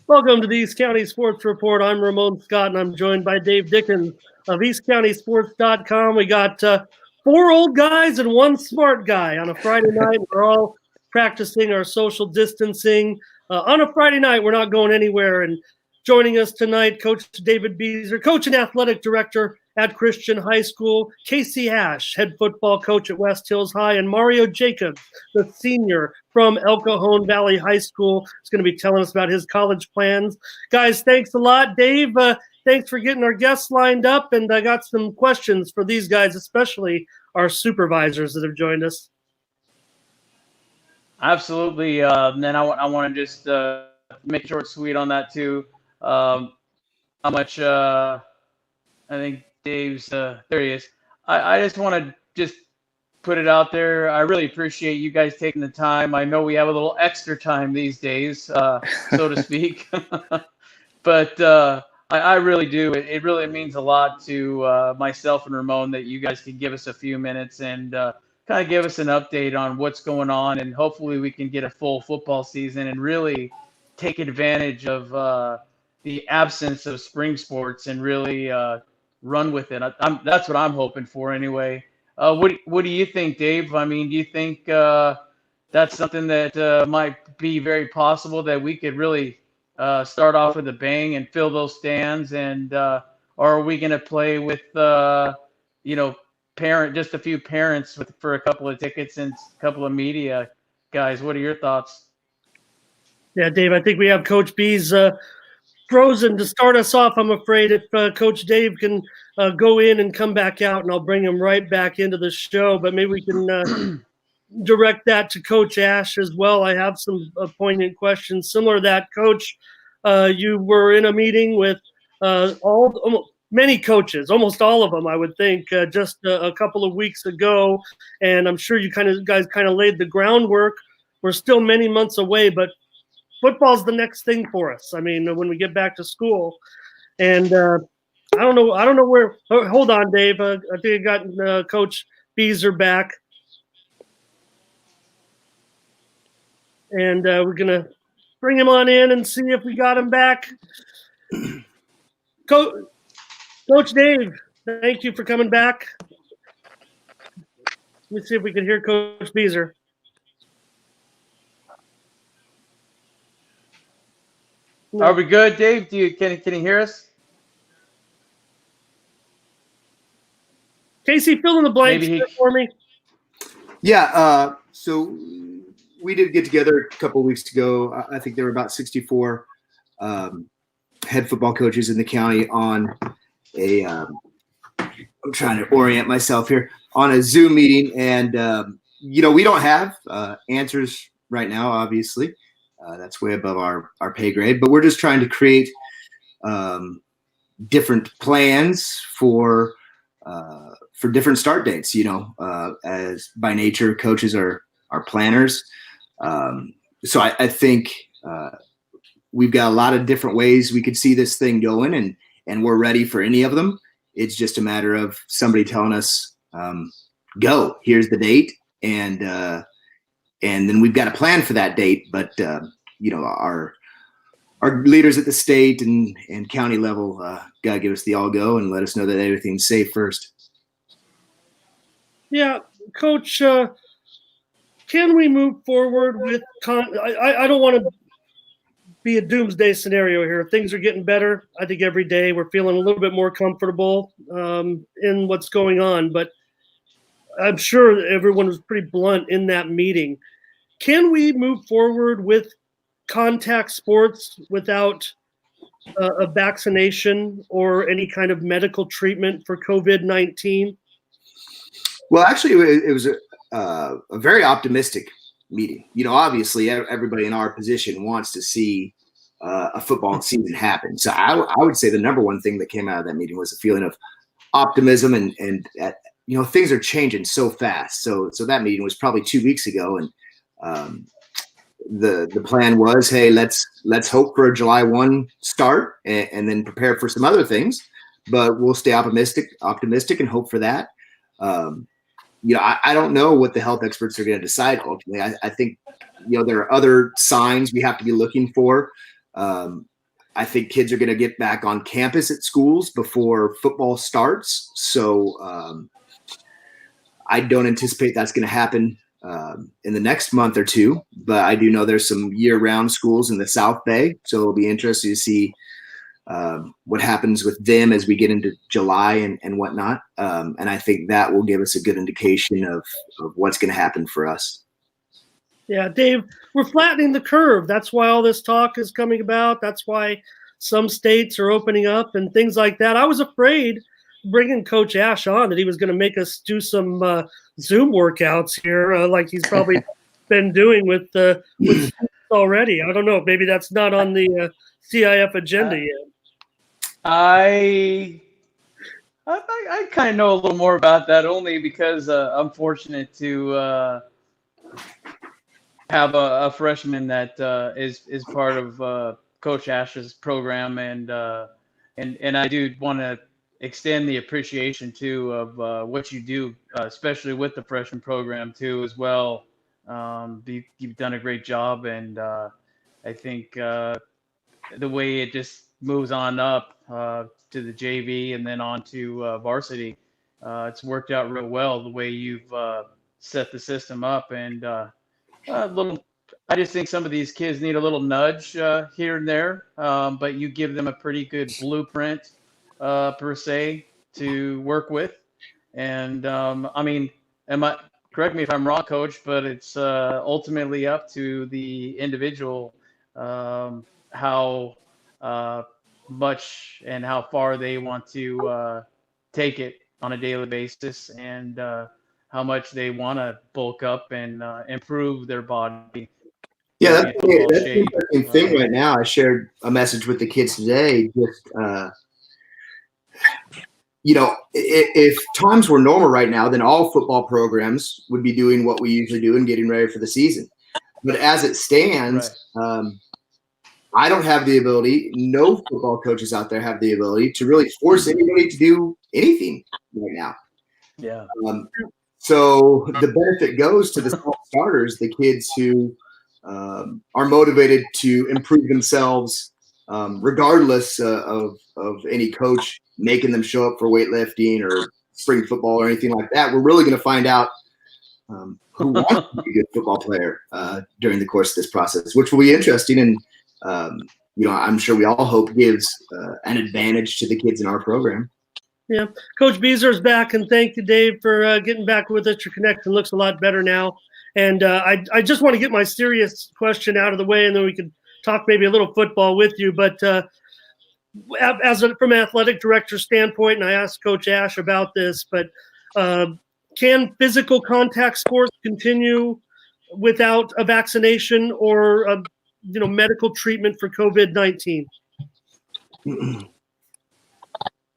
Welcome to the East County Sports Report. I'm Ramon Scott, and I'm joined by Dave Dickens of EastCountySports.com. We got four old guys and one smart guy on a Friday night. We're all practicing our social distancing. On a Friday night, we're not going anywhere. And joining us tonight, Coach David Beezer, coach and athletic director at Christian High School, Casey Ash, head football coach at West Hills High, and Mario Jacobs, the senior from El Cajon Valley High School, is going to be telling us about his college plans. Guys, thanks a lot. Dave, thanks for getting our guests lined up, and I got some questions for these guys, especially our supervisors that have joined us. Absolutely. And then I want to just make it short sweet on that too. How much I think Dave's there he is. I just want to just put it out there. I really appreciate you guys taking the time. I know we have a little extra time these days, so to speak. But I really do. It really means a lot to myself and Ramon that you guys can give us a few minutes and kind of give us an update on what's going on. And hopefully we can get a full football season and really take advantage of the absence of spring sports and really run with it. That's what I'm hoping for anyway. What do you think, Dave? I mean, do you think that's something that might be very possible that we could really start off with a bang and fill those stands? And or are we going to play with just a few parents for a couple of tickets and a couple of media guys? What are your thoughts? Yeah, Dave, I think we have Coach B's frozen to start us off. I'm afraid if Coach Dave can go in and come back out, and I'll bring him right back into the show. But maybe we can direct that to Coach Ash as well. I have some poignant questions similar to that. Coach, you were in a meeting with many coaches, almost all of them, I would think, just a couple of weeks ago. And I'm sure you guys laid the groundwork. We're still many months away, but football's the next thing for us. I mean, when we get back to school, and I don't know where. Hold on, Dave. I think I got Coach Beezer back, and we're gonna bring him on in and see if we got him back. Coach Dave, thank you for coming back. Let me see if we can hear Coach Beezer. Are we good, Dave? Can you hear us? Casey, fill in the blanks for me. Yeah, so we did get together a couple of weeks ago. I think there were about 64 head football coaches in the county on I'm trying to orient myself here, on a Zoom meeting. And, we don't have answers right now, obviously. That's way above our pay grade, but we're just trying to create different plans for different start dates. As by nature, coaches are planners. So I think we've got a lot of different ways we could see this thing going, and we're ready for any of them. It's just a matter of somebody telling us, go, here's the date. And then we've got a plan for that date. But, our leaders at the state and county level got to give us the all go and let us know that everything's safe first. Yeah, Coach, can we move forward with I don't want to be a doomsday scenario here. Things are getting better. I think every day we're feeling a little bit more comfortable in what's going on. But I'm sure everyone was pretty blunt in that meeting. Can we move forward with contact sports without a vaccination or any kind of medical treatment for COVID-19? Well, actually, it was a very optimistic meeting. Obviously, everybody in our position wants to see a football season happen. So I would say the number one thing that came out of that meeting was a feeling of optimism and things are changing so fast. So that meeting was probably 2 weeks ago, and the plan was, hey, let's hope for a July 1 start and then prepare for some other things, but we'll stay optimistic and hope for that. I don't know what the health experts are going to decide ultimately. I think there are other signs we have to be looking for. I think kids are going to get back on campus at schools before football starts. So I don't anticipate that's going to happen in the next month or two. But I do know there's some year-round schools in the South Bay. So it'll be interesting to see what happens with them as we get into July and whatnot. And I think that will give us a good indication of what's going to happen for us. Yeah, Dave, we're flattening the curve. That's why all this talk is coming about. That's why some states are opening up and things like that. I was afraid bringing Coach Ash on that he was going to make us do some Zoom workouts here, like he's probably been doing with already. I don't know. Maybe that's not on the CIF agenda yet. I kind of know a little more about that only because I'm fortunate to have a freshman that is part of Coach Ash's program, and I do want to extend the appreciation too of what you do, especially with the freshman program too as well. You've done a great job, and I think the way it just moves on up to the JV and then on to varsity, it's worked out real well the way you've set the system up, and I just think some of these kids need a little nudge here and there, but you give them a pretty good blueprint per se to work with. And I mean, correct me if I'm wrong, Coach, but it's ultimately up to the individual how much and how far they want to take it on a daily basis, and how much they want to bulk up and improve their body. Yeah, that's the interesting thing right now. I shared a message with the kids today. Just if times were normal right now, then all football programs would be doing what we usually do and getting ready for the season. But as it stands, I don't have the ability. No football coaches out there have the ability to really force anybody to do anything right now. Yeah. So the benefit goes to the starters, the kids who are motivated to improve themselves, regardless of any coach making them show up for weightlifting or spring football or anything like that. We're really going to find out who wants to be a good football player during the course of this process, which will be interesting. And, I'm sure we all hope gives an advantage to the kids in our program. Yeah. Coach Beezer's back, and thank you, Dave, for getting back with us. Your connection looks a lot better now. And I just want to get my serious question out of the way, and then we can talk maybe a little football with you. But from an athletic director standpoint, and I asked Coach Ash about this, but can physical contact sports continue without a vaccination or medical treatment for COVID-19?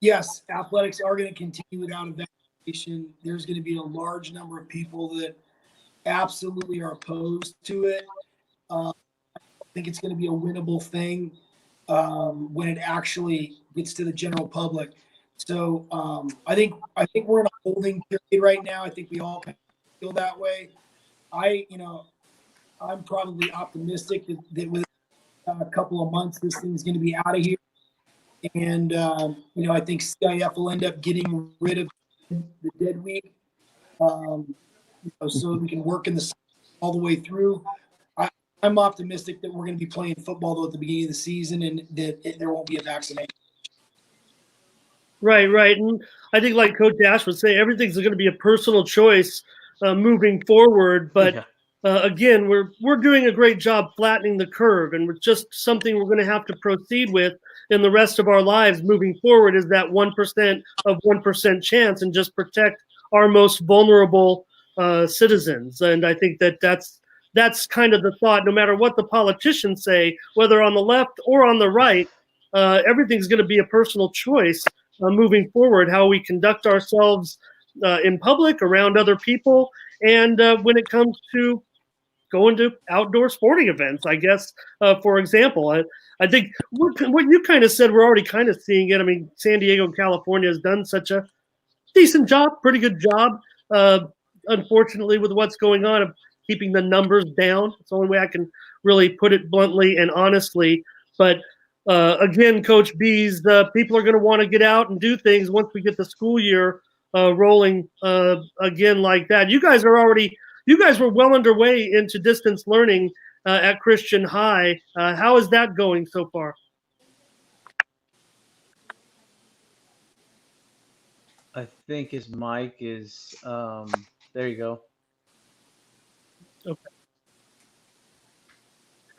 Yes, athletics are going to continue without a vaccination. There's going to be a large number of people that absolutely are opposed to it. I think it's going to be a winnable thing when it actually gets to the general public. So I think we're in a holding period right now. I think we all kind of feel that way. I'm probably optimistic that within a couple of months this thing's going to be out of here. And, I think CIF will end up getting rid of the dead week so we can work in the all the way through. I'm optimistic that we're going to be playing football, though, at the beginning of the season, and that there won't be a vaccination. Right. And I think, like Coach Ash would say, everything's going to be a personal choice moving forward. But again, we're doing a great job flattening the curve, and it's just something we're going to have to proceed with in the rest of our lives moving forward, is that 1% of 1% chance, and just protect our most vulnerable citizens. And I think that's kind of the thought. No matter what the politicians say, whether on the left or on the right, everything's going to be a personal choice moving forward, how we conduct ourselves in public, around other people, and when it comes to going to outdoor sporting events, I guess, for example. I think what you kind of said, we're already kind of seeing it. I mean, San Diego and California has done such a decent job, pretty good job, unfortunately, with what's going on, of keeping the numbers down. It's the only way I can really put it bluntly and honestly. But again, Coach Bees, people are going to want to get out and do things once we get the school year rolling again like that. You guys were well underway into distance learning at Christian High. How is that going so far? I think his mic is, there you go. Okay.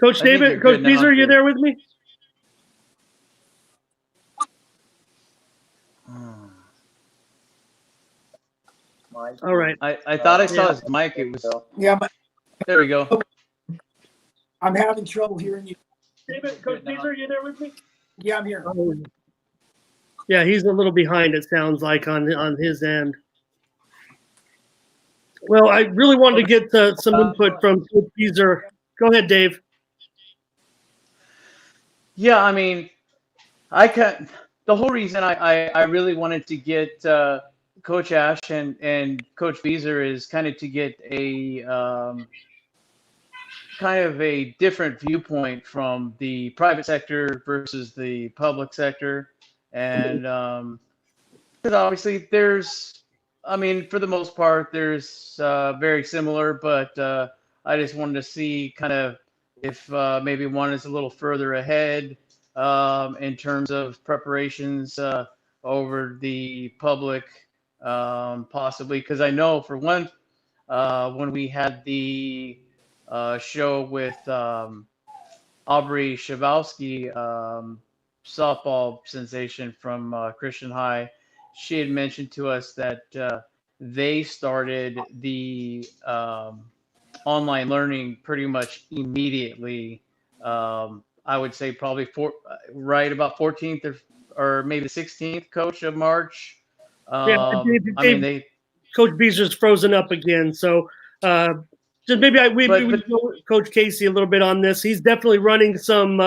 Coach I think David, you're Coach good Bees, now, are you too. there with me? All right. I thought I saw his mic. It was, Yeah, but there we go. I'm having trouble hearing you. David, Coach Bees, are you there with me? Yeah, I'm here. Yeah, he's a little behind, it sounds like, on his end. Well, I really wanted to get some input from Coach Beezer. Go ahead, Dave. Yeah, I mean, the whole reason I really wanted to get Coach Ash and Coach Beezer is kind of to get a kind of a different viewpoint from the private sector versus the public sector. And because obviously I mean, for the most part, there's very similar, but I just wanted to see kind of if maybe one is a little further ahead in terms of preparations over the public, possibly. Because I know for one, when we had the show with Aubrey Shabowski, softball sensation from Christian High, she had mentioned to us that they started the online learning pretty much immediately. I would say probably right about 14th or maybe 16th, coach, of March. Yeah, I mean, they. Coach Beezer's frozen up again, so just maybe we know Coach Casey a little bit on this. He's definitely running some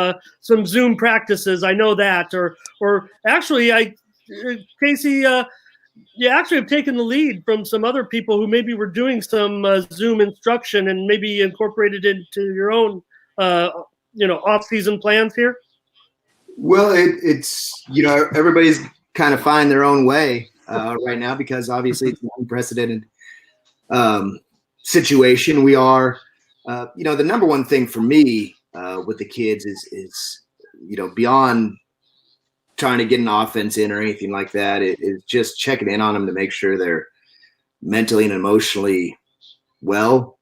Zoom practices. I know that, or actually, Casey, you actually have taken the lead from some other people who maybe were doing some Zoom instruction and maybe incorporated into your own, off-season plans here. Well, it's everybody's kind of find their own way right now because obviously it's an unprecedented situation. We are, the number one thing for me with the kids is beyond trying to get an offense in or anything like that. It is just checking in on them to make sure they're mentally and emotionally well.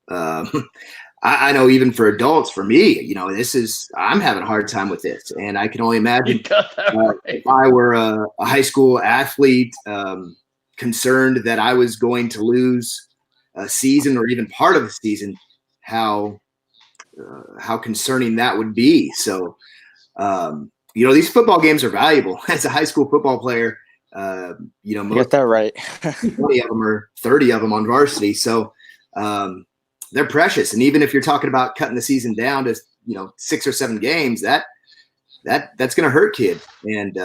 I know even for adults, for me, I'm having a hard time with this, and I can only imagine if I were a high school athlete, concerned that I was going to lose a season or even part of the season, how concerning that would be. So, these football games are valuable. As a high school football player, you get that right. 20 of them or 30 of them on varsity. So they're precious. And even if you're talking about cutting the season down to, 6 or 7 games, that's going to hurt kids. And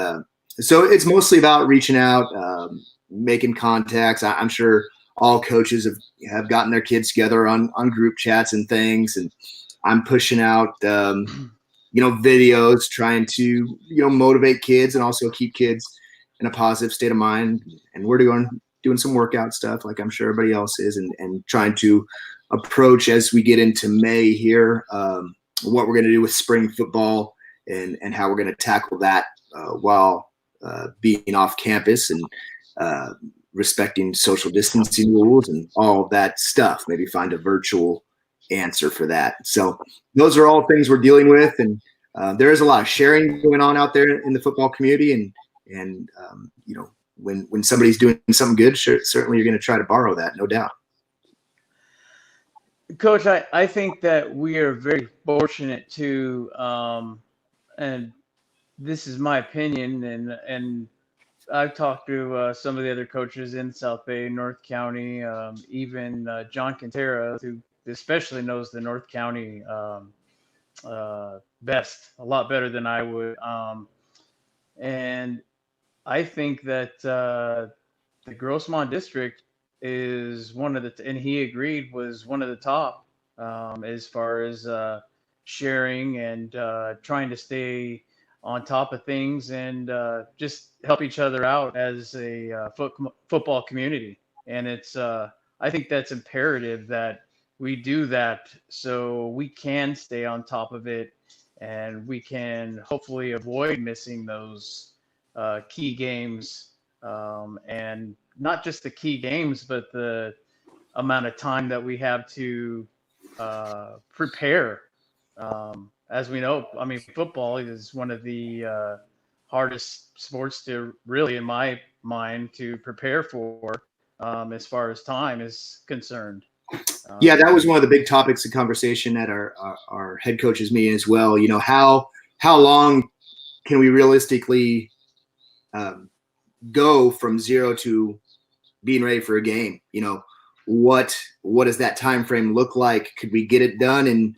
so it's mostly about reaching out, making contacts. I'm sure all coaches have gotten their kids together on group chats and things. And I'm pushing out, videos, trying to, motivate kids and also keep kids in a positive state of mind. And we're doing some workout stuff like I'm sure everybody else is, and trying to approach as we get into May here, what we're going to do with spring football and how we're going to tackle that while being off campus and respecting social distancing rules and all that stuff. Maybe find a virtual answer for that. So those are all things we're dealing with, and there is a lot of sharing going on out there in the football community, and when somebody's doing something good, certainly you're going to try to borrow that, no doubt. Coach, I think that we are very fortunate to, and this is my opinion, and I've talked to some of the other coaches in South Bay, North County, even John Quintero, who especially knows the North County best, a lot better than I would. And I think that the Grossmont district is one of and he agreed, was one of the top as far as sharing and trying to stay on top of things and just help each other out as a football community. And it's I think that's imperative that we do that so we can stay on top of it and we can hopefully avoid missing those key games, and not just the key games, but the amount of time that we have to prepare. As we know, I mean, football is one of the hardest sports to really, in my mind, to prepare for, as far as time is concerned. Yeah, that was one of the big topics of conversation at our head coaches meeting as well. You know, how long can we realistically go from zero to being ready for a game? You know, what does that time frame look like? Could we get it done in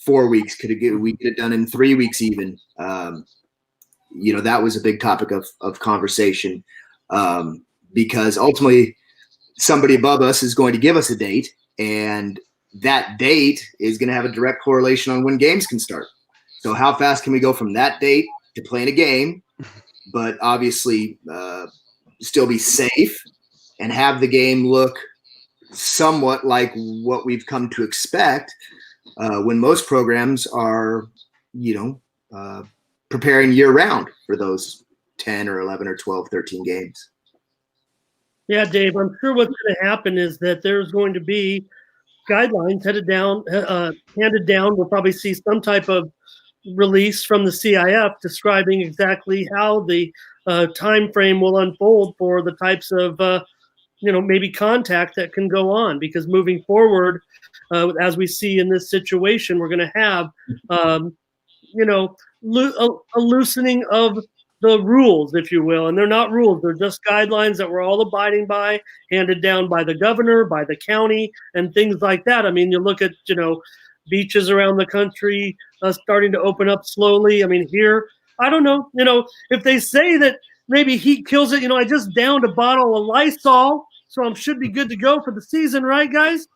4 weeks? We get it done in 3 weeks even? You know, that was a big topic of conversation, because ultimately somebody above us is going to give us a date, and that date is going to have a direct correlation on when games can start. So how fast can we go from that date to playing a game, but obviously still be safe and have the game look somewhat like what we've come to expect when most programs are, preparing year round for those 10 or 11 or 12, 13 games. Yeah, Dave, I'm sure what's going to happen is that there's going to be guidelines handed down. We'll probably see some type of release from the CIF describing exactly how the time frame will unfold for the types of maybe contact that can go on, because moving forward, as we see in this situation, we're going to have a loosening of the rules, if you will. And they're not rules. They're just guidelines that we're all abiding by, handed down by the governor, by the county, and things like that. I mean, you look at, beaches around the country starting to open up slowly. I mean, here, I don't know, if they say that maybe heat kills it, I just downed a bottle of Lysol, so I should be good to go for the season, right, guys?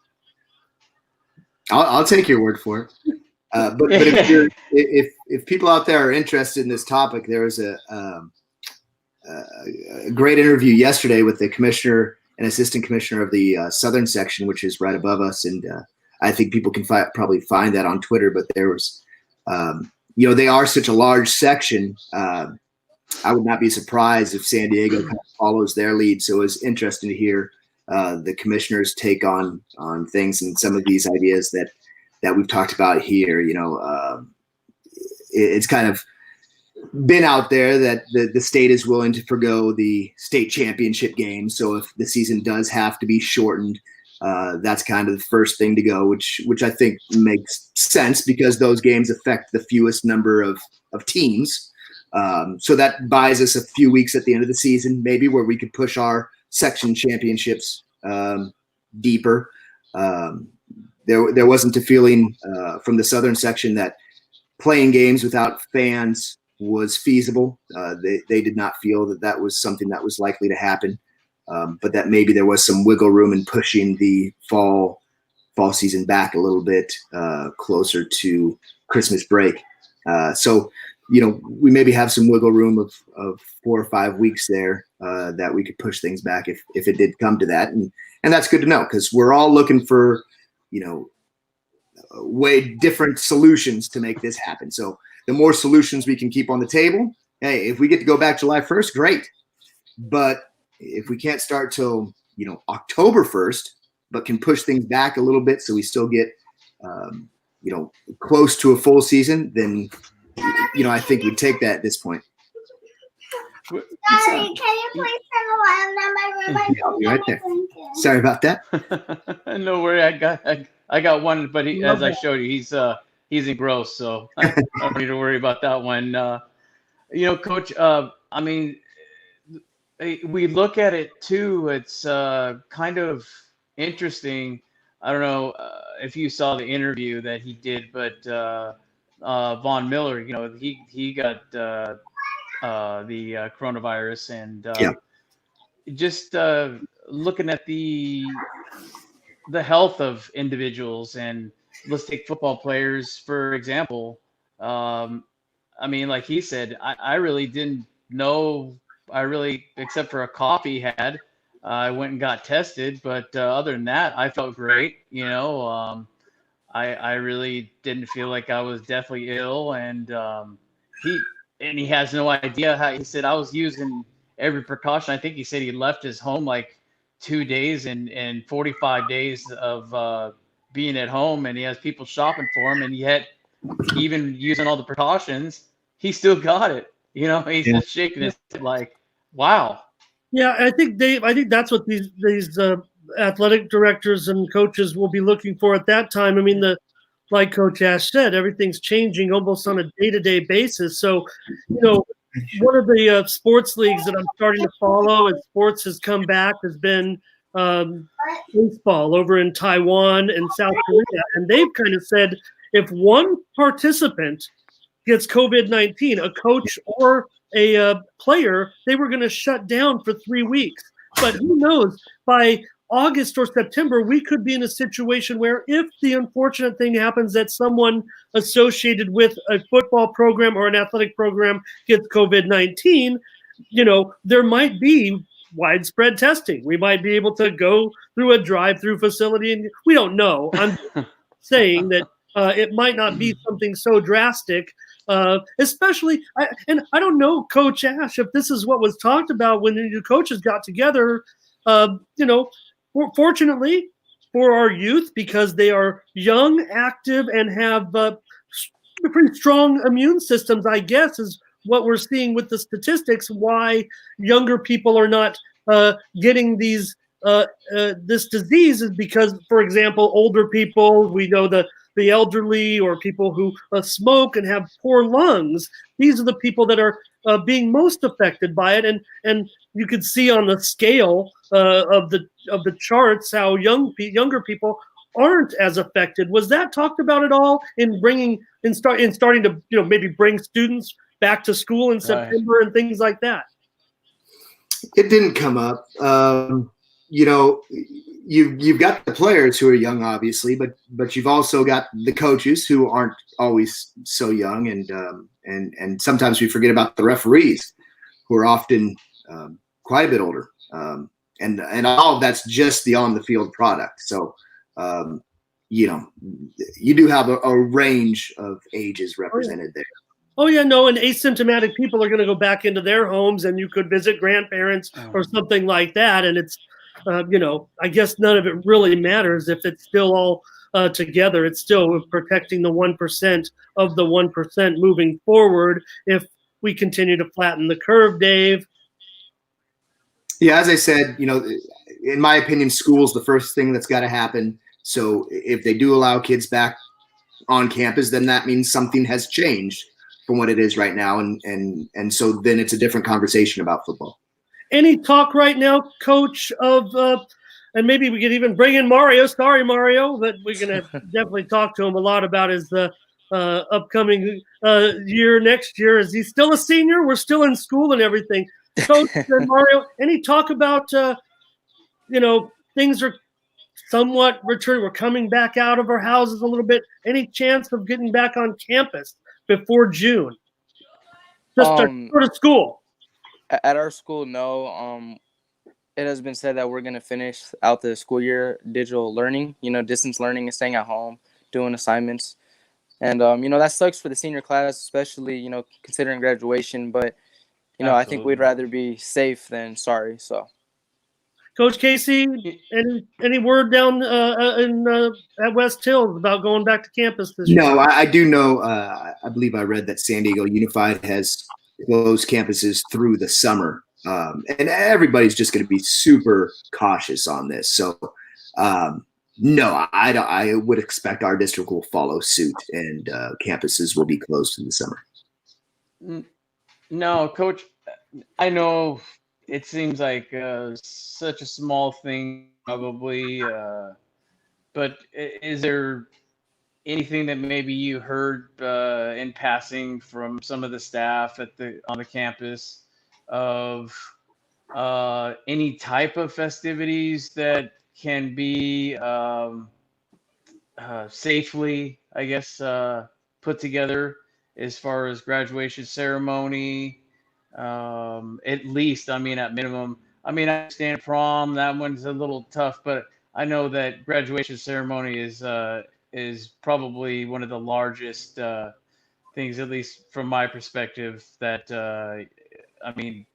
I'll take your word for it. But if people out there are interested in this topic, there was a great interview yesterday with the commissioner and assistant commissioner of the southern section, which is right above us, and I think people can probably find that on Twitter. But there was, they are such a large section. I would not be surprised if San Diego kind of follows their lead. So it was interesting to hear the commissioner's take on things and some of these ideas that we've talked about here. It's kind of been out there that the state is willing to forgo the state championship game. So if the season does have to be shortened, that's kind of the first thing to go, which I think makes sense because those games affect the fewest number of teams. So that buys us a few weeks at the end of the season, maybe, where we could push our section championships deeper. There wasn't a feeling from the southern section that playing games without fans was feasible. They did not feel that was something that was likely to happen, but that maybe there was some wiggle room in pushing the fall season back a little bit closer to Christmas break. So we maybe have some wiggle room of 4 or 5 weeks there that we could push things back if it did come to that. And that's good to know, because we're all looking for, way different solutions to make this happen. So the more solutions we can keep on the table, hey, if we get to go back July 1st, great. But if we can't start till, October 1st, but can push things back a little bit so we still get, close to a full season, then I think we'd take that at this point. Daddy, can you please turn the light on in my room? Yeah, I'll be right there. Sorry about that. No worry, I got one, but as I showed you, he's engrossed, so I don't need to worry about that one. Coach, I mean, we look at it too. It's kind of interesting. I don't know if you saw the interview that he did, but Von Miller, he got the coronavirus, and just looking at the health of individuals, and let's take football players for example. I mean, like he said, I really didn't know. Except for a cough he had, I went and got tested. But other than that, I felt great. I really didn't feel like I was deathly ill, and he he has no idea how. He said I was using every precaution. I think he said he left his home like 2 days and 45 days of being at home, and he has people shopping for him, and yet even using all the precautions, he still got it. He's just shaking his head like, wow. Yeah, I think Dave. I think that's what these athletic directors and coaches will be looking for at that time. I mean, like Coach Ash said, everything's changing almost on a day-to-day basis. So, one of the sports leagues that I'm starting to follow as sports has come back has been baseball over in Taiwan and South Korea, and they've kind of said if one participant gets COVID-19, a coach or a player, they were going to shut down for 3 weeks. But who knows, by August or September, we could be in a situation where if the unfortunate thing happens that someone associated with a football program or an athletic program gets COVID-19, there might be widespread testing. We might be able to go through a drive-through facility, and we don't know. I'm saying that it might not be something so drastic. Especially, and I don't know, Coach Ash, if this is what was talked about when the coaches got together. Fortunately for our youth, because they are young, active, and have pretty strong immune systems, I guess, is what we're seeing with the statistics. Why younger people are not getting this disease is because, for example, older people, we know the elderly or people who smoke and have poor lungs. These are the people that are being most affected by it, and you could see on the scale of the charts how younger people aren't as affected. Was that talked about at all in starting to maybe bring students back to school in September and things like that? It didn't come up. You've got the players who are young, obviously, but you've also got the coaches who aren't always so young, and sometimes we forget about the referees who are often quite a bit older, and all of that's just the on the field product. So you do have a range of ages represented there. Oh, yeah, no, and asymptomatic people are going to go back into their homes, and you could visit grandparents or something like that. And it's, I guess none of it really matters if it's still all together. It's still protecting the 1% of the 1% moving forward if we continue to flatten the curve, Dave. Yeah, as I said, in my opinion, school's the first thing that's got to happen. So if they do allow kids back on campus, then that means something has changed from what it is right now, and so then it's a different conversation about football. Any talk right now, Coach, of and maybe we could even bring in Mario. Sorry, Mario, but we're gonna definitely talk to him a lot about his upcoming year next year. Is he still a senior? We're still in school and everything. Coach and Mario, any talk about things are somewhat returning? We're coming back out of our houses a little bit. Any chance of getting back on campus before June? Just to go to school. At our school, no. It has been said that we're going to finish out the school year digital learning, distance learning and staying at home, doing assignments. And, that sucks for the senior class, especially, considering graduation. But, I think we'd rather be safe than sorry. So, Coach Casey, any word down at West Hills about going back to campus this year? No, I do know. I believe I read that San Diego Unified has closed campuses through the summer, and everybody's just going to be super cautious on this. So, no, I would expect our district will follow suit, and campuses will be closed in the summer. No, Coach, I know it seems like such a small thing, probably, but is there anything that maybe you heard in passing from some of the staff on the campus of any type of festivities that can be safely, I guess, put together as far as graduation ceremony. At least, I mean, at minimum. I mean, I understand prom, that one's a little tough, but I know that graduation ceremony is probably one of the largest things, at least from my perspective, that I mean,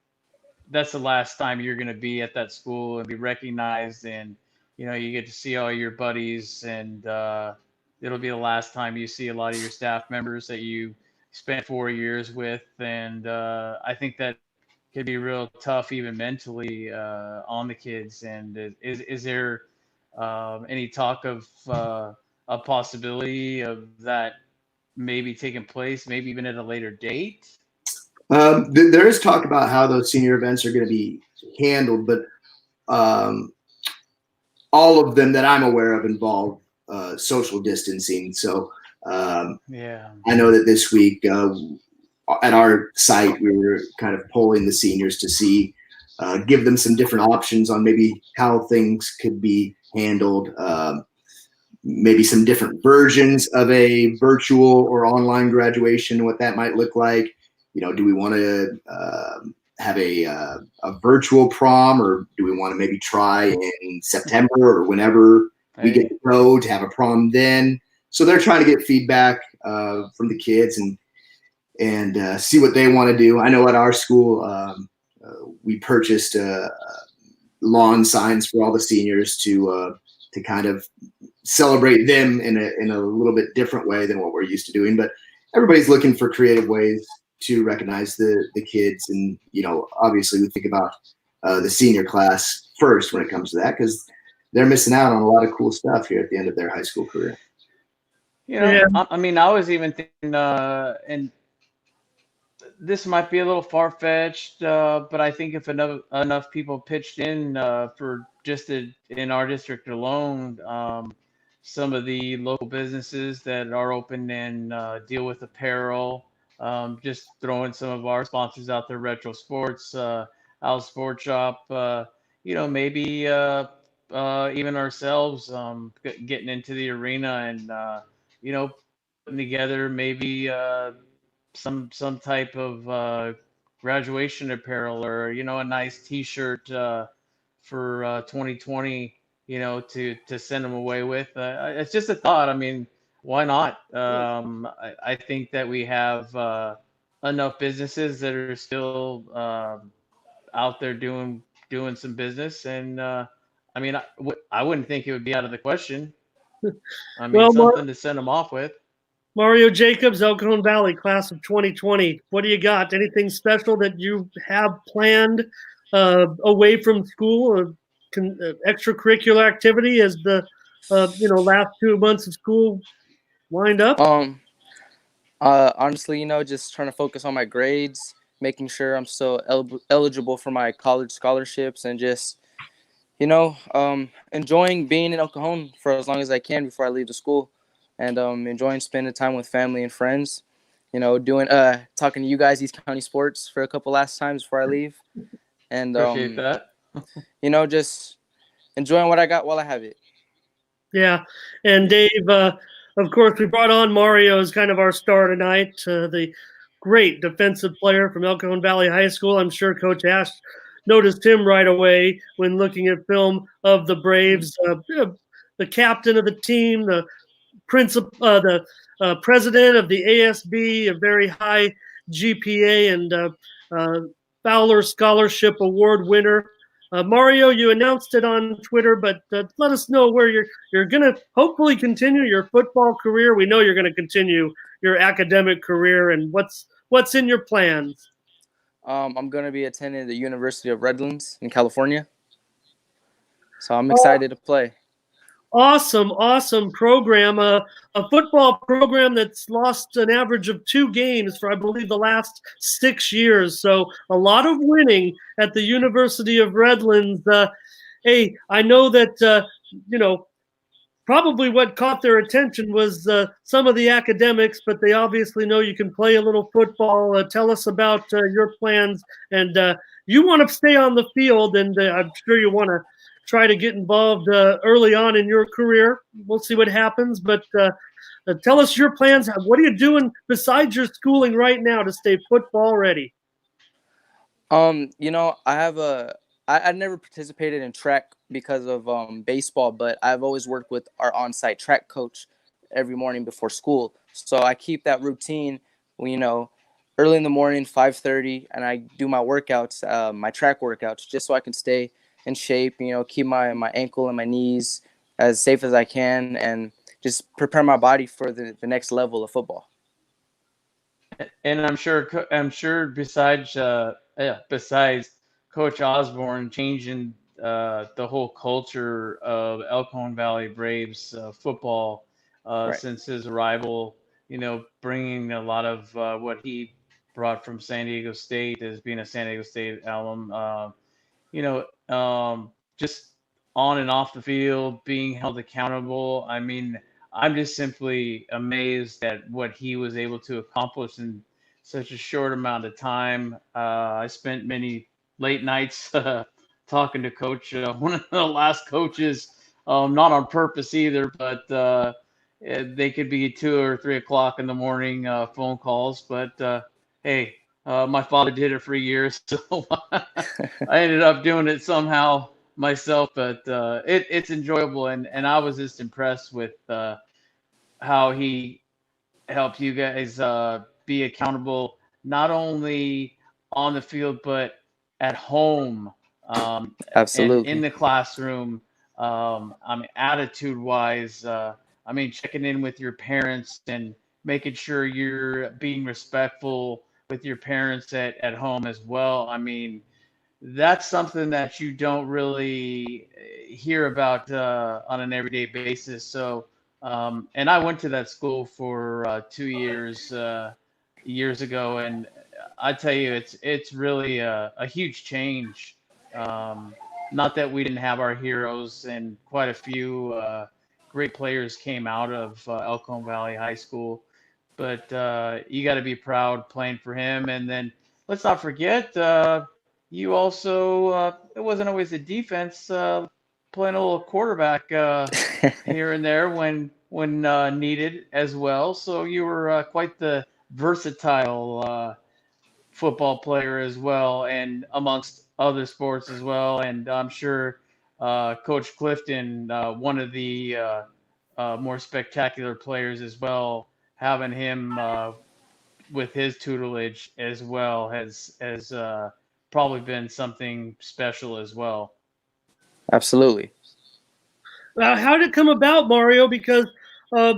that's the last time you're going to be at that school and be recognized, and you get to see all your buddies, and it'll be the last time you see a lot of your staff members that you spent 4 years with. And I think that could be real tough even mentally on the kids. And is there any talk of a possibility of that maybe taking place, maybe even at a later date? There is talk about how those senior events are going to be handled, but all of them that I'm aware of involve social distancing. So Yeah. I know that this week at our site, we were kind of polling the seniors to see, give them some different options on maybe how things could be handled. Maybe some different versions of a virtual or online graduation, what that might look like. Do we want to have a virtual prom, or do we want to maybe try in September or whenever we get to go to have a prom then? So they're trying to get feedback from the kids and see what they want to do. I know at our school, we purchased lawn signs for all the seniors to kind of celebrate them in a little bit different way than what we're used to doing. But everybody's looking for creative ways to recognize the kids. And, obviously we think about the senior class first when it comes to that, because they're missing out on a lot of cool stuff here at the end of their high school career. Yeah. I mean, I was even thinking, and this might be a little far-fetched, but I think if enough people pitched in for just in our district alone, some of the local businesses that are open and deal with apparel, just throwing some of our sponsors out there, Retro Sports, Al Sports Shop, maybe even ourselves getting into the arena and, putting together maybe some type of graduation apparel, or a nice T-shirt for 2020, to send them away with. It's just a thought. I mean, why not? I think that we have enough businesses that are still out there doing some business, and I mean, I wouldn't think it would be out of the question. I mean, Well, something to send them off with. Mario Jacobs, El Cajon Valley, class of 2020. What do you got? Anything special that you have planned away from school, extracurricular activity as the last 2 months of school wind up? Honestly, just trying to focus on my grades, making sure I'm still eligible for my college scholarships, and just enjoying being in El Cajon for as long as I can before I leave the school, and enjoying spending time with family and friends. Doing talking to you guys, East County Sports, for a couple last times before I leave, and Appreciate that. just enjoying what I got while I have it. Yeah, and Dave, of course, we brought on Mario as kind of our star tonight, the great defensive player from El Cajon Valley High School. I'm sure Coach Ash noticed him right away when looking at film of the Braves. The captain of the team, the president of the ASB, a very high GPA and Fowler Scholarship Award winner. Mario, you announced it on Twitter, but let us know where you're going to hopefully continue your football career. We know you're going to continue your academic career, and what's in your plans? I'm going to be attending the University of Redlands in California, so I'm excited to play. Awesome program. A football program that's lost an average of 2 games for, I believe, the last 6 years. So a lot of winning at the University of Redlands. Hey, I know that, probably what caught their attention was some of the academics, but they obviously know you can play a little football. Tell us about your plans. And you want to stay on the field, and I'm sure you want to try to get involved early on in your career. We'll see what happens, but Tell us your plans. What are you doing besides your schooling right now to stay football ready? You know, I never participated in track because of baseball, but I've always worked with our on-site track coach every morning before school. So I keep that routine, you know, early in the morning, 5:30, and I do my workouts, my track workouts, just so I can stay in shape, you know, keep my ankle and my knees as safe as I can, and just prepare my body for the next level of football. And I'm sure besides Coach Osborne changing the whole culture of El Cajon Valley Braves football Right. since his arrival, bringing a lot of what he brought from San Diego State as being a San Diego State alum, just on and off the field, being held accountable. I mean, I'm just simply amazed at what he was able to accomplish in such a short amount of time. I spent many late nights talking to Coach, one of the last coaches, not on purpose either, but they could be 2 or 3 o'clock in the morning phone calls. But hey, my father did it for years, so I ended up doing it somehow myself. But it's enjoyable, and I was just impressed with how he helped you guys be accountable, not only on the field but at home, and in Absolutely. the classroom. I mean, attitude-wise, I mean, checking in with your parents and making sure you're being respectful with your parents at home as well. I mean, that's something that you don't really hear about on an everyday basis. So, and I went to that school for 2 years years ago, and I tell you, it's really a huge change. Um, Not that we didn't have our heroes, and quite a few great players came out of El Cajon Valley High School, but you got to be proud playing for him. And then let's not forget. You also, it wasn't always the defense, playing a little quarterback here and there when needed as well. So you were quite the versatile football player as well, and amongst other sports as well. And I'm sure Coach Clifton, one of the more spectacular players as well, having him with his tutelage as well has probably been something special as well. Absolutely. How did it come about, Mario? Because uh,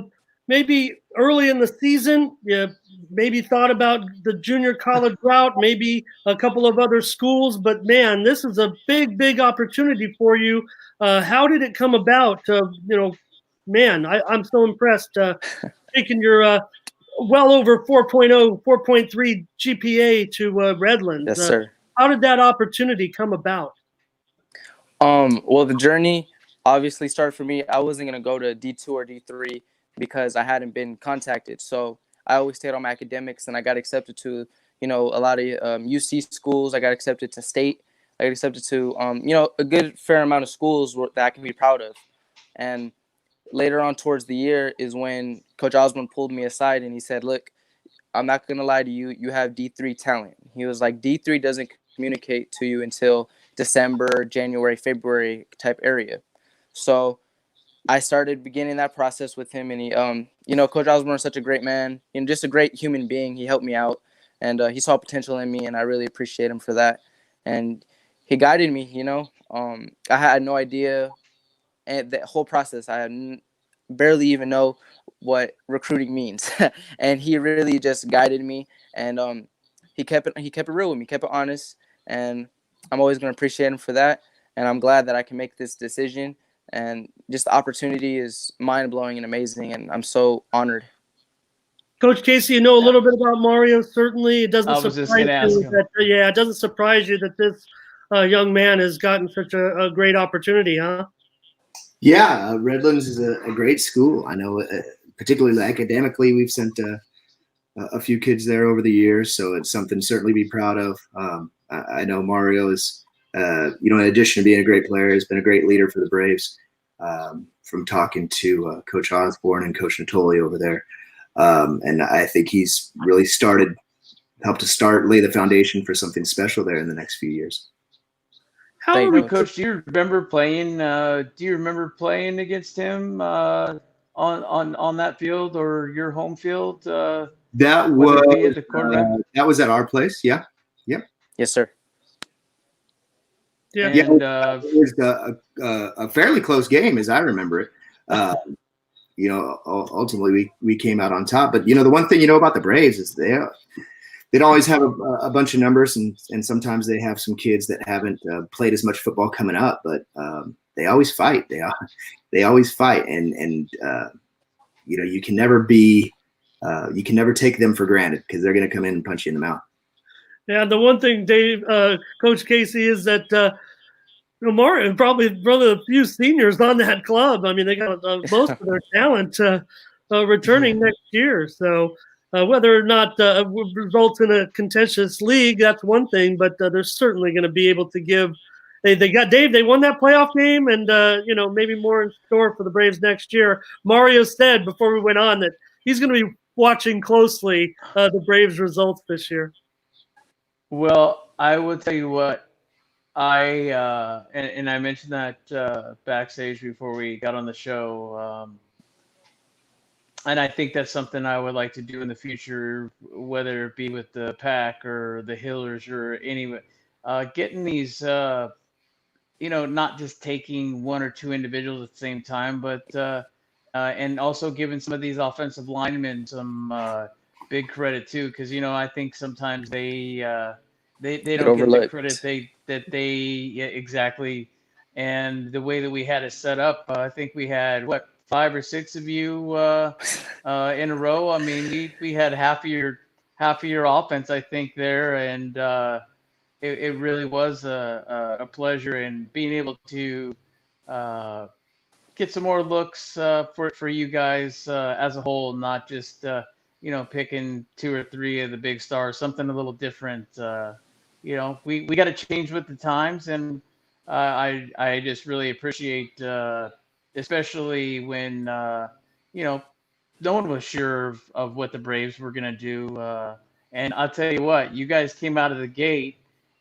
maybe early in the season, you maybe thought about the junior college route, maybe a couple of other schools, but man, this is a big, big opportunity for you. How did it come about? Man, I'm so impressed. Taking your well over 4.0, 4.3 GPA to Redlands. Yes, sir. How did that opportunity come about? Well, the journey obviously started for me. I wasn't gonna go to D2 or D3 because I hadn't been contacted. So I always stayed on my academics, and I got accepted to, you know, a lot of UC schools. I got accepted to state. I got accepted to, a good fair amount of schools that I can be proud of. And later on towards the year is when Coach Osborne pulled me aside and he said, "Look, I'm not gonna lie to you. You have D3 talent." He was like, "D3 doesn't communicate to you until December, January, February type area." So I started beginning that process with him, and he, Coach Osborne is such a great man and just a great human being. He helped me out, and he saw potential in me, and I really appreciate him for that. And he guided me. I had no idea, and the whole process, barely even know what recruiting means, and he really just guided me, and he kept it real with me, kept it honest, and I'm always going to appreciate him for that. And I'm glad that I can make this decision, and just the opportunity is mind-blowing and amazing, and I'm so honored. Coach Casey, you know a little bit about Mario. Certainly, it doesn't I was just surprise going to ask you him. that it doesn't surprise you that this young man has gotten such a great opportunity, huh? Yeah, Redlands is a great school. I know, particularly academically, we've sent a few kids there over the years, so it's something to certainly be proud of. I know Mario is, in addition to being a great player, has been a great leader for the Braves. from talking to Coach Osborne and Coach Natoli over there. And I think he's really helped to lay the foundation for something special there in the next few years. How are we, Coach? Do you remember playing? Against him on that field or your home field? That was at our place. Yeah. Yep. Yes, sir. Yeah. And, it was a fairly close game, as I remember it. Ultimately we came out on top. But the one thing about the Braves is they'd always have a bunch of numbers, and sometimes they have some kids that haven't played as much football coming up, but they always fight. They always fight, and you can never take them for granted, because they're going to come in and punch you in the mouth. Yeah, the one thing, Dave, Coach Casey, is that Mario is probably one of the few seniors on that club. I mean, they got most of their talent returning next year. So whether or not it results in a contentious league, that's one thing. But they're certainly going to be able to give. They got Dave. They won that playoff game, and maybe more in store for the Braves next year. Mario said before we went on that he's going to be watching closely the Braves' results this year. Well, I will tell you what, and I mentioned that backstage before we got on the show, and I think that's something I would like to do in the future, whether it be with the Pack or the Hillers or any, getting these, not just taking one or two individuals at the same time, but and also giving some of these offensive linemen some big credit too, because I think sometimes they don't get the credit exactly. And the way that we had it set up, I think we had 5 or 6 of you in a row. I mean, we had half of your offense, I think, there, and it really was a pleasure, and being able to get some more looks for you guys as a whole, not just picking 2 or 3 of the big stars, something a little different. We got to change with the times, and I just really appreciate, especially when no one was sure of what the Braves were gonna do, and I'll tell you what, you guys came out of the gate,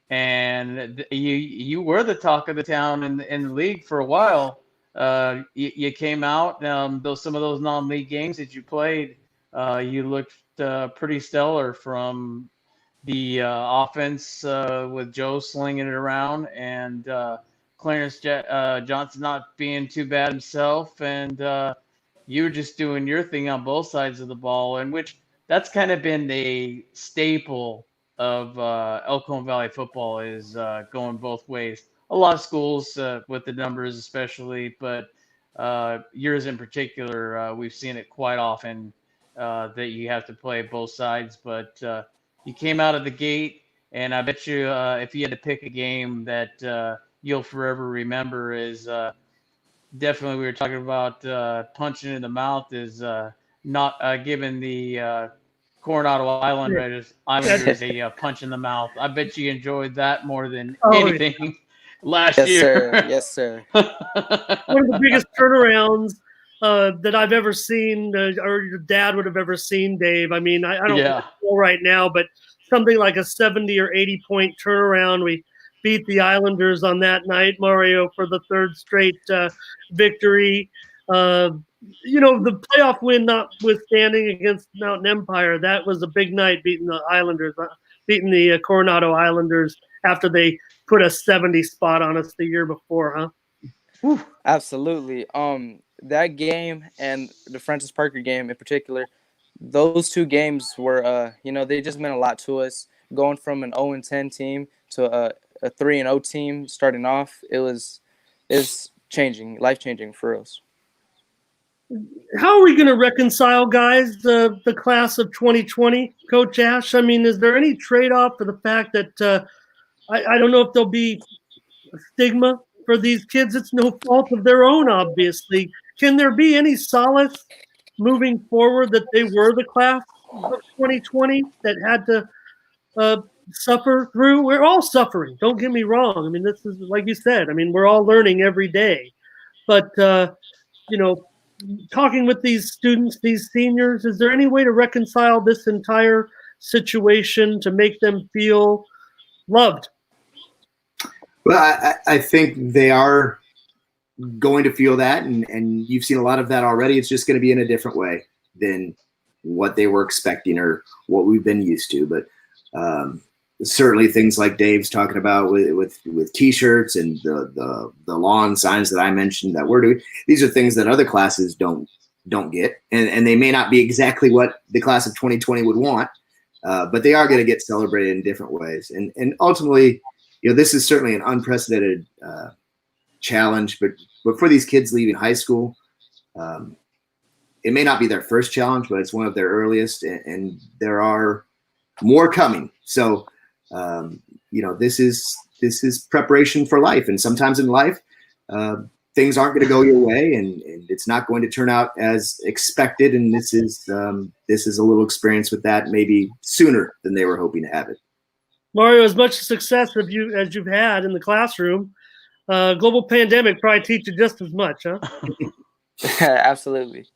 and you were the talk of the town in the league for a while. You came out, some of those non-league games that you played, you looked pretty stellar, from the offense with Joe slinging it around, and Clarence Johnson not being too bad himself, and you were just doing your thing on both sides of the ball, and which that's kind of been a staple of El Cajon Valley football, is going both ways. A lot of schools with the numbers especially, but yours in particular, we've seen it quite often, that you have to play both sides. But you came out of the gate, and I bet you if you had to pick a game that you'll forever remember, is definitely, we were talking about punching in the mouth, is not giving the Coronado Islanders a punch in the mouth. I bet you enjoyed that more than anything last year. Yes, sir. One of the biggest turnarounds that I've ever seen, or your dad would have ever seen, Dave. I mean, I don't know right now, but something like a 70 or 80 point turnaround. We beat the Islanders on that night, Mario, for the 3rd straight victory. The playoff win notwithstanding against Mountain Empire, that was a big night, beating the Islanders, beating the Coronado Islanders after they put a 70 spot on us the year before, huh? Whew. Absolutely. That game and the Francis Parker game in particular, those 2 games were, they just meant a lot to us. Going from an 0-10 team to a 3-0 team starting off, it's changing, life-changing for us. How are we going to reconcile, guys, the class of 2020, Coach Ash? I mean, is there any trade-off for the fact that I don't know if there'll be a stigma for these kids? It's no fault of their own, obviously. Can there be any solace moving forward that they were the class of 2020 that had to suffer through? We're all suffering. Don't get me wrong. I mean, this is, like you said, I mean, we're all learning every day. But talking with these students, these seniors, is there any way to reconcile this entire situation to make them feel loved? Well, I think they are going to feel that, and you've seen a lot of that already. It's just going to be in a different way than what they were expecting or what we've been used to. But certainly things like Dave's talking about with T-shirts and the lawn signs that I mentioned that we're doing. These are things that other classes don't get, and they may not be exactly what the class of 2020 would want, but they are going to get celebrated in different ways. And ultimately, this is certainly an unprecedented challenge, but for these kids leaving high school, it may not be their first challenge, but it's one of their earliest, and there are more coming. So, this is preparation for life, and sometimes in life, things aren't going to go your way, and it's not going to turn out as expected. And this is a little experience with that, maybe sooner than they were hoping to have it. Mario, as much success as you've had in the classroom, global pandemic probably teach you just as much, huh? Absolutely.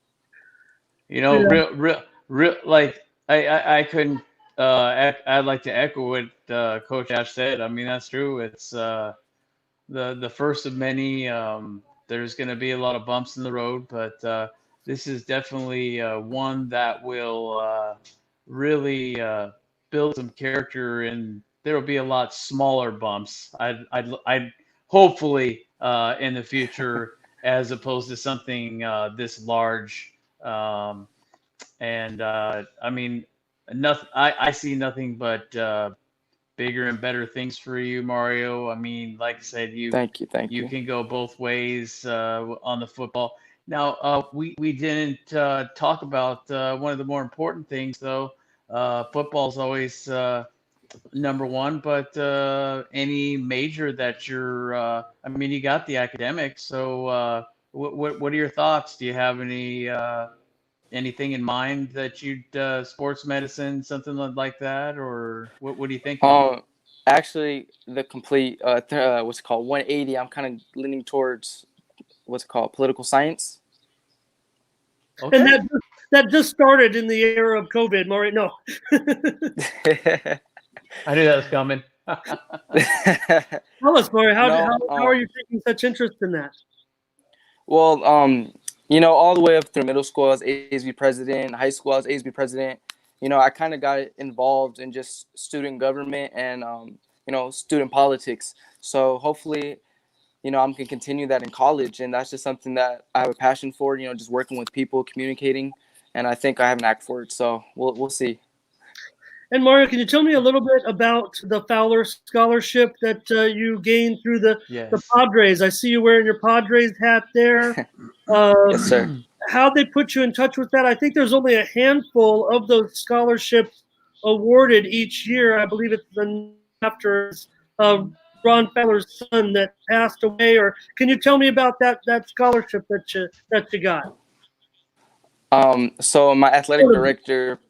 Real, like I couldn't. I'd like to echo what Coach Ash said. I mean, that's true. It's the first of many. There's going to be a lot of bumps in the road, but this is definitely one that will really build some character, and there will be a lot smaller bumps. I'd hopefully in the future, as opposed to something this large. I mean, nothing. I see nothing but bigger and better things for you, Mario. I mean, like I said, Thank you. you can go both ways on the football. Now, we didn't talk about one of the more important things, though. Football's always number one, but any major that you're, I mean, you got the academics. So, what are your thoughts? Do you have anything in mind that you'd sports medicine, something like that, or what do you think? Actually, the complete what's it called 180. I'm kind of leaning towards what's it called political science. Okay. And that just started in the era of COVID, Mario. No. I knew that was coming. Tell us, Mario, how are you taking such interest in that? Well, all the way up through middle school, I was ASB president. High school, I was ASB president. I kind of got involved in just student government and, student politics. So hopefully, I'm going to continue that in college. And that's just something that I have a passion for, just working with people, communicating. And I think I have an act for it. So we'll see. And Mario, can you tell me a little bit about the Fowler Scholarship that you gained through the Padres? I see you wearing your Padres hat there. Yes, sir. How'd they put you in touch with that? I think there's only a handful of those scholarships awarded each year. I believe it's after Ron Fowler's son that passed away. Or can you tell me about that scholarship that you got? So my athletic director,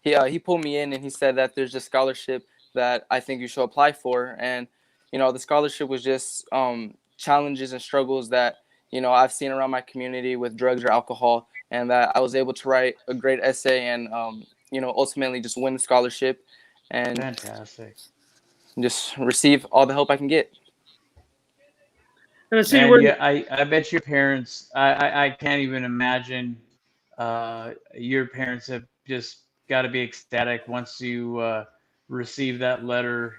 he pulled me in and he said that there's a scholarship that I think you should apply for. And, the scholarship was just challenges and struggles that, I've seen around my community with drugs or alcohol, and that I was able to write a great essay and, ultimately just win the scholarship and fantastic. Just receive all the help I can get. And I bet your parents, I can't even imagine your parents have just got to be ecstatic once you receive that letter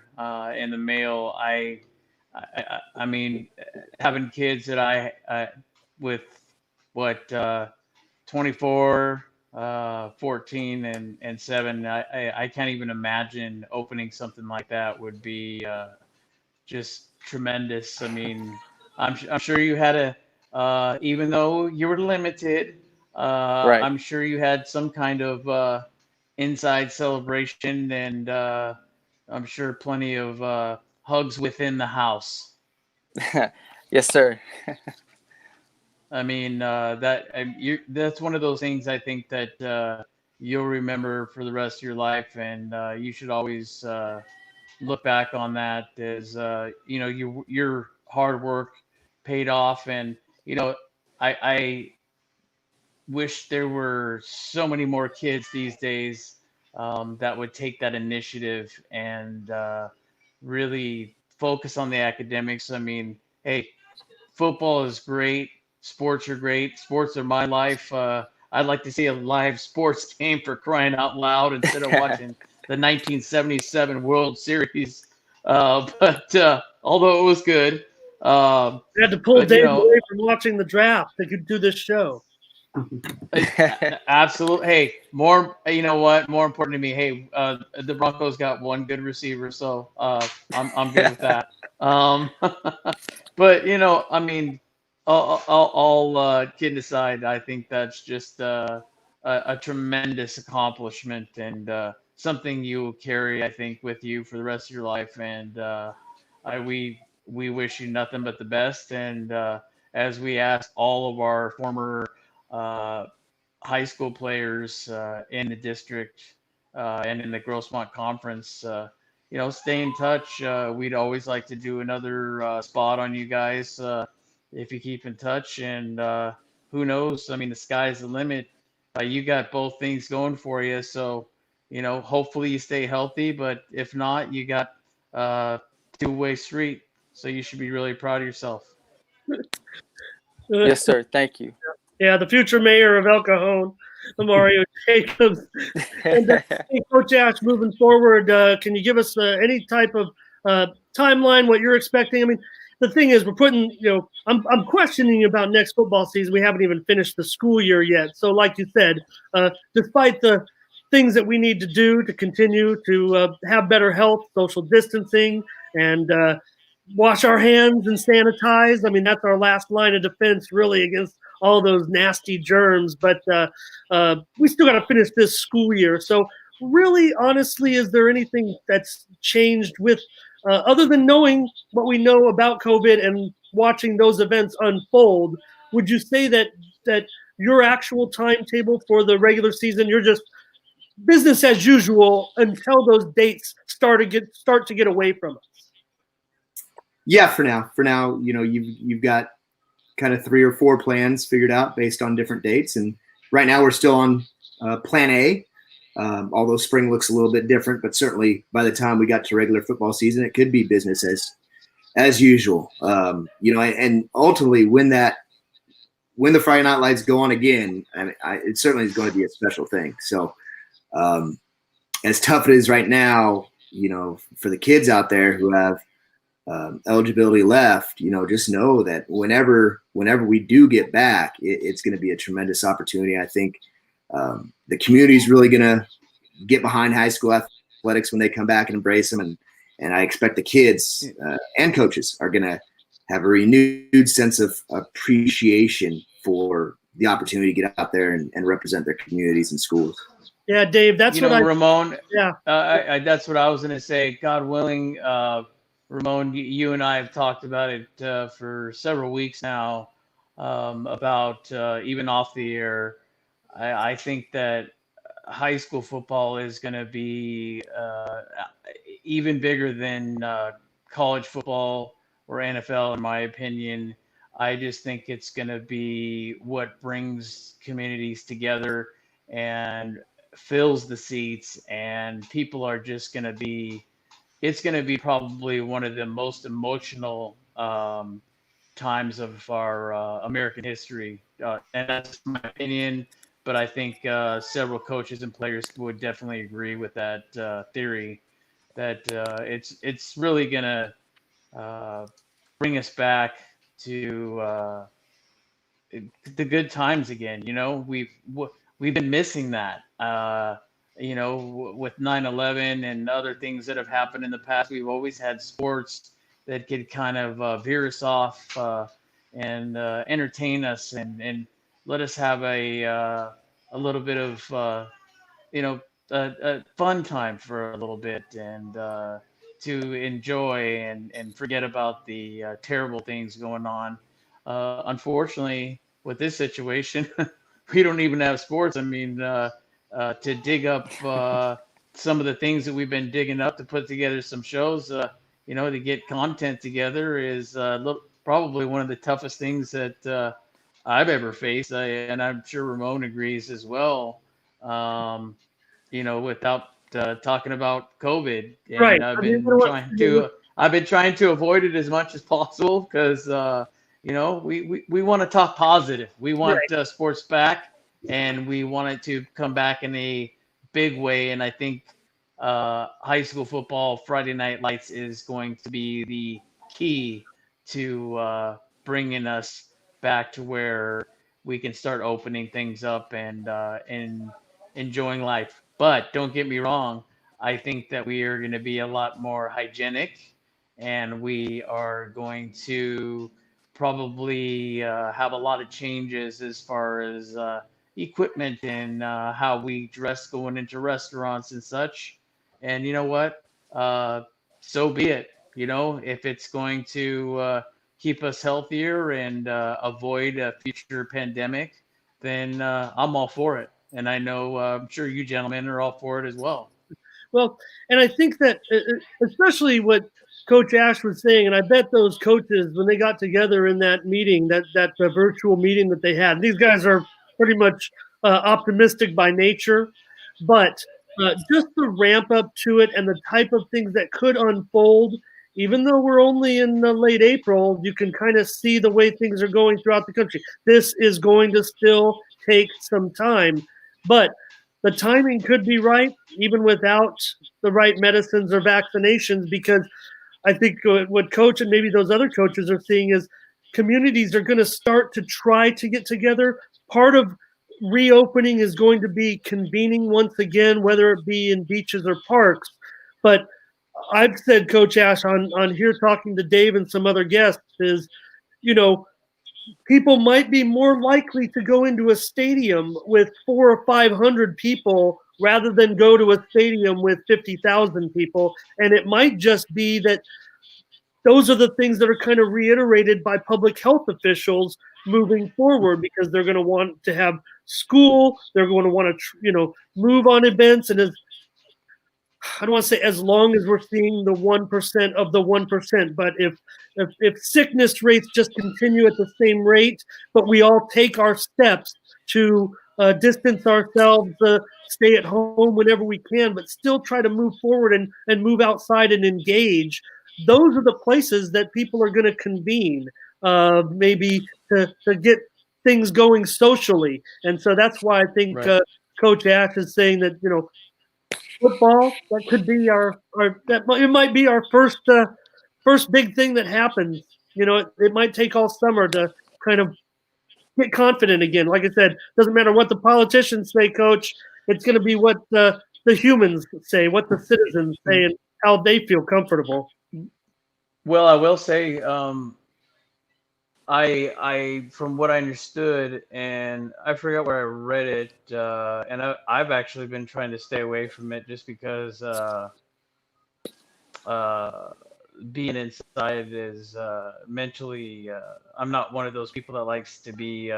in the mail. I mean, having kids that I with what 24, 14, and 7, I can't even imagine opening something like that would be just tremendous. I mean, I'm sure you had even though you were limited, Right. I'm sure you had some kind of inside celebration, and I'm sure plenty of hugs within the house. Yes, sir. I mean, that's one of those things I think that you'll remember for the rest of your life, and you should always look back on that as your hard work paid off. And I wish there were so many more kids these days that would take that initiative and really focus on the academics. I mean, hey, football is great. Sports are great. Sports are my life. I'd like to see a live sports game for crying out loud instead of watching the 1977 World Series. But although it was good, We had to pull but you Dave know, away from watching the draft. They could do this show. absolutely. Hey, more. You know what? More important to me. Hey, the Broncos got one good receiver, so I'm good with that. Um, but I mean, all kidding aside, I think that's just a tremendous accomplishment and something you will carry, I think, with you for the rest of your life. And we wish you nothing but the best. And as we ask all of our former uh, high school players in the district and in the Grossmont Conference, stay in touch. We'd always like to do another spot on you guys if you keep in touch. And who knows? I mean, the sky's the limit. You got both things going for you. So, hopefully you stay healthy. But if not, you got two-way street. So you should be really proud of yourself. Yes, sir. Thank you. Yeah, the future mayor of El Cajon, Mario Jacobs. And hey, Coach Ash, moving forward, can you give us any type of timeline, what you're expecting? I mean, the thing is, we're putting, I'm questioning about next football season. We haven't even finished the school year yet. So, like you said, despite the things that we need to do to continue to have better health, social distancing, and wash our hands and sanitize. I mean, that's our last line of defense, really, against all those nasty germs. But we still got to finish this school year. So, really, honestly, is there anything that's changed with, other than knowing what we know about COVID and watching those events unfold? Would you say that your actual timetable for the regular season, you're just business as usual until those dates start to get away from us? Yeah, for now, you've got kind of 3 or 4 plans figured out based on different dates, and right now we're still on plan A. Although spring looks a little bit different, but certainly by the time we got to regular football season, it could be business as usual. And ultimately when the Friday Night Lights go on again, it certainly is going to be a special thing. So as tough it is right now, for the kids out there who have eligibility left, just know that whenever we do get back, it's going to be a tremendous opportunity. I think the community is really going to get behind high school athletics when they come back and embrace them. And I expect the kids and coaches are going to have a renewed sense of appreciation for the opportunity to get out there and represent their communities and schools. Yeah, Dave, that's Ramon. Yeah, that's what I was going to say. God willing, Ramon, you and I have talked about it for several weeks now about even off the air. I think that high school football is going to be even bigger than college football or NFL, in my opinion. I just think it's going to be what brings communities together and fills the seats, and people are just going to be. It's going to be probably one of the most emotional times of our American history, and that's my opinion. But I think several coaches and players would definitely agree with that theory that it's really going to bring us back to the good times again. We've been missing that. With 9/11 and other things that have happened in the past, we've always had sports that could kind of veer us off and entertain us and let us have a little bit of a fun time for a little bit and to enjoy and forget about the terrible things going on. Unfortunately, with this situation, we don't even have sports. I mean, to dig up some of the things that we've been digging up to put together some shows, to get content together is probably one of the toughest things that I've ever faced, and I'm sure Ramon agrees as well. Without talking about COVID, Right. and I mean, you know what? I've been trying to avoid it as much as possible because we want to talk positive. We want Right. sports back, and we want it to come back in a big way. And I think high school football Friday Night Lights is going to be the key to bringing us back to where we can start opening things up and enjoying life. But don't get me wrong, I think that we are going to be a lot more hygienic, and we are going to probably have a lot of changes as far as equipment and how we dress going into restaurants and such. And you know what? So be it. If it's going to keep us healthier and avoid a future pandemic, then I'm all for it. And I know I'm sure you gentlemen are all for it as well. Well, and I think that especially what Coach Ash was saying, and I bet those coaches, when they got together in that meeting, that virtual meeting that they had, these guys are pretty much optimistic by nature, but just the ramp up to it and the type of things that could unfold, even though we're only in late April, you can kind of see the way things are going throughout the country. This is going to still take some time, but the timing could be right, even without the right medicines or vaccinations, because I think what Coach and maybe those other coaches are seeing is communities are going to start to try to get together. Part of reopening is going to be convening once again, whether it be in beaches or parks. But I've said, Coach Ash, on here talking to Dave and some other guests, is, people might be more likely to go into a stadium with 400 or 500 people rather than go to a stadium with 50,000 people. And it might just be that those are the things that are kind of reiterated by public health officials moving forward, because they're going to want to have school. They're going to want to, move on events. And as I don't want to say as long as we're seeing the 1% of the 1%, but if sickness rates just continue at the same rate, but we all take our steps to distance ourselves, stay at home whenever we can, but still try to move forward and move outside and engage, those are the places that people are going to convene, maybe to get things going socially. And so that's why I think Right. Coach Ash is saying that, football, that could be it might be our first big thing that happens. It might take all summer to kind of get confident again. Like I said, doesn't matter what the politicians say, Coach. It's going to be what the humans say, what the citizens say, and how they feel comfortable. Well, I will say, I from what I understood, and I forgot where I read it, and I've actually been trying to stay away from it just because being inside is mentally. I'm not one of those people that likes to be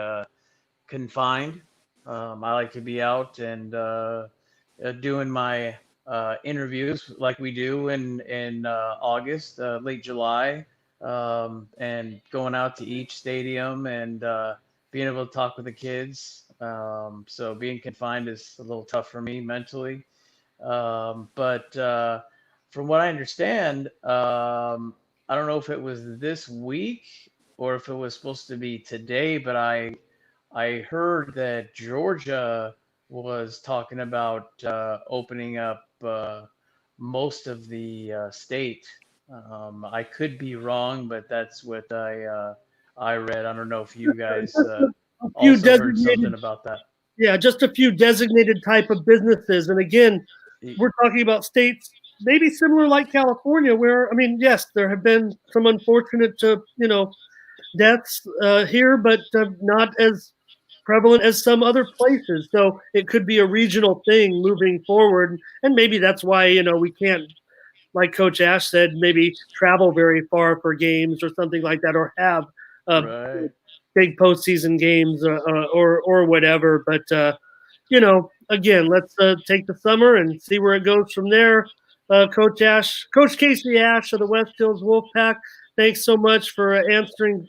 confined. I like to be out and doing my interviews like we do in August, late July, and going out to each stadium and being able to talk with the kids. So being confined is a little tough for me mentally. But from what I understand, I don't know if it was this week or if it was supposed to be today, but I heard that Georgia was talking about opening up most of the state. I could be wrong, but that's what I read. I don't know if you guys A few also heard designated, something about that. yeah, just a few designated type of businesses. And again, we're talking about states maybe similar like California, where, I mean, yes, there have been some unfortunate, deaths here, but not as prevalent as some other places. So it could be a regional thing moving forward. And maybe that's why, we can't, like Coach Ash said, maybe travel very far for games or something like that, or have Right. big postseason games or whatever. But again, let's take the summer and see where it goes from there. Coach Casey Ash of the West Hills Wolfpack, thanks so much for answering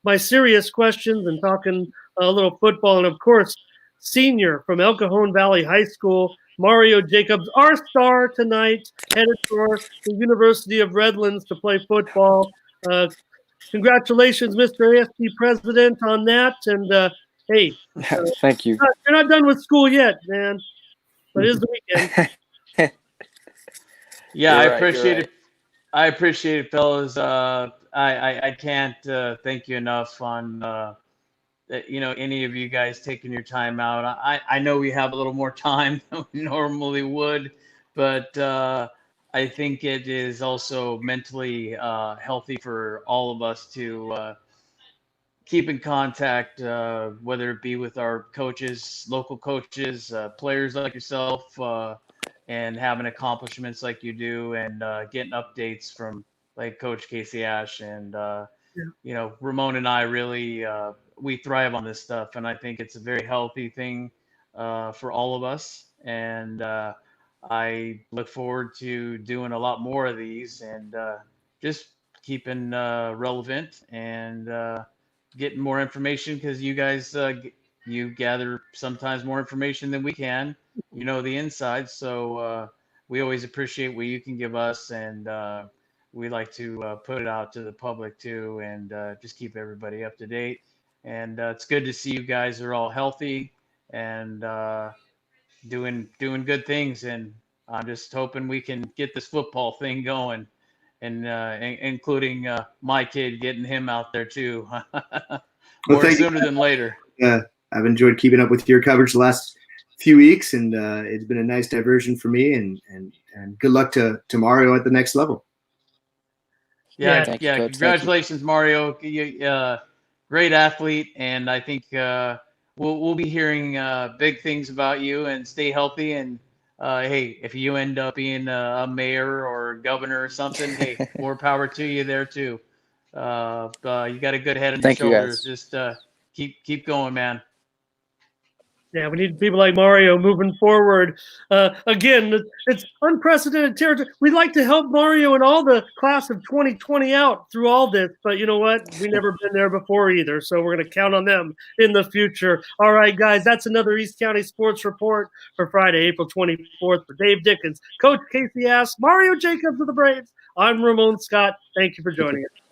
my serious questions and talking a little football. And of course, senior from El Cajon Valley High School, Mario Jacobs, our star tonight, headed for the University of Redlands to play football. Congratulations, Mr. ASP President, on that. And hey, Thank you. you're not done with school yet, man. But it is the weekend. Yeah, You're I right, appreciate you're it. I appreciate it, fellas. I can't thank you enough on any of you guys taking your time out. I know we have a little more time than we normally would, but I think it is also mentally healthy for all of us to keep in contact, whether it be with our coaches, local coaches, players like yourself, and having accomplishments like you do, and getting updates from like Coach Casey Ash and Ramon and I really we thrive on this stuff, and I think it's a very healthy thing for all of us. And I look forward to doing a lot more of these and just keeping relevant and getting more information because you guys you gather sometimes more information than we can. You know the inside, so we always appreciate what you can give us, and we like to put it out to the public too, and just keep everybody up to date. And it's good to see you guys are all healthy and doing good things. And I'm just hoping we can get this football thing going, and including my kid, getting him out there too. More sooner than later. I've enjoyed keeping up with your coverage the last few weeks, and it's been a nice diversion for me. And good luck to Mario at the next level. Yeah, Thank you, Coach. congratulations, Mario. You, great athlete, and I think we'll be hearing big things about you. And stay healthy. And hey, if you end up being a mayor or governor or something, hey, more power to you there too. You got a good head on your Thank you, shoulders. guys. Just keep going, man. Yeah, we need people like Mario moving forward. Again, it's unprecedented territory. We'd like to help Mario and all the class of 2020 out through all this, but you know what? We've never been there before either, so we're going to count on them in the future. All right, guys, that's another East County Sports Report for Friday, April 24th. For Dave Dickens, Coach Casey Ass, Mario Jacobs of the Braves, I'm Ramon Scott. Thank you for joining us.